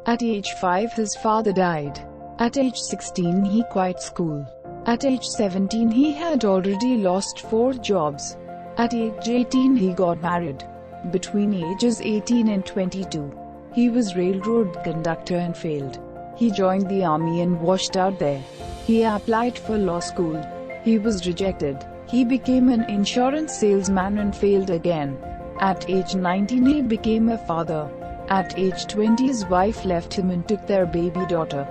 At age 5 his father died. At age 16 he quit school. At age 17 he had already lost 4 jobs. At age 18 he got married. Between ages 18 and 22, he was railroad conductor and failed. He joined the army and washed out there. He applied for law school. He was rejected. He became an insurance salesman and failed again. At age 19 he became a father. At age 20 his wife left him and took their baby daughter.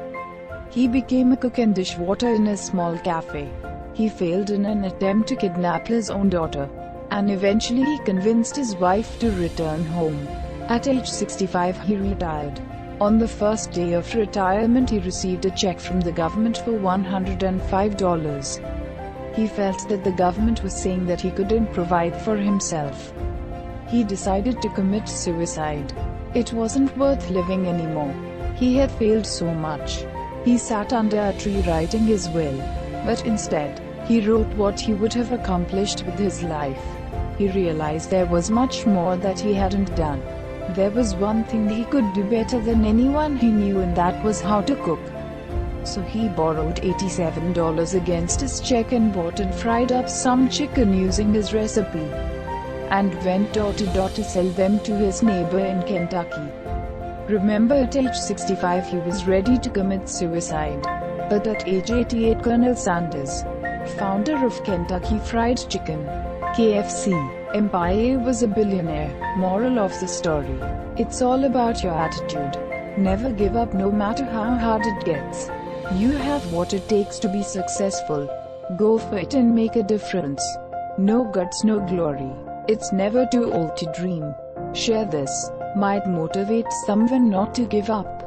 He became a cook and dishwater in a small cafe. He failed in an attempt to kidnap his own daughter. And eventually he convinced his wife to return home. At age 65 he retired. On the first day of retirement he received a check from the government for $105. He felt that the government was saying that he couldn't provide for himself. He decided to commit suicide. It wasn't worth living anymore. He had failed so much. He sat under a tree writing his will. But instead, he wrote what he would have accomplished with his life. He realized there was much more that he hadn't done. There was one thing he could do better than anyone he knew, and that was how to cook. So he borrowed $87 against his check and bought and fried up some chicken using his recipe, and went door to door to sell them to his neighbor in Kentucky. Remember, at age 65 he was ready to commit suicide. But at age 88 Colonel Sanders, founder of Kentucky Fried Chicken, KFC, Empire, was a billionaire. Moral of the story: it's all about your attitude. Never give up no matter how hard it gets. You have what it takes to be successful. Go for it and make a difference. No guts, no glory. It's never too old to dream. Share this. Might motivate someone not to give up.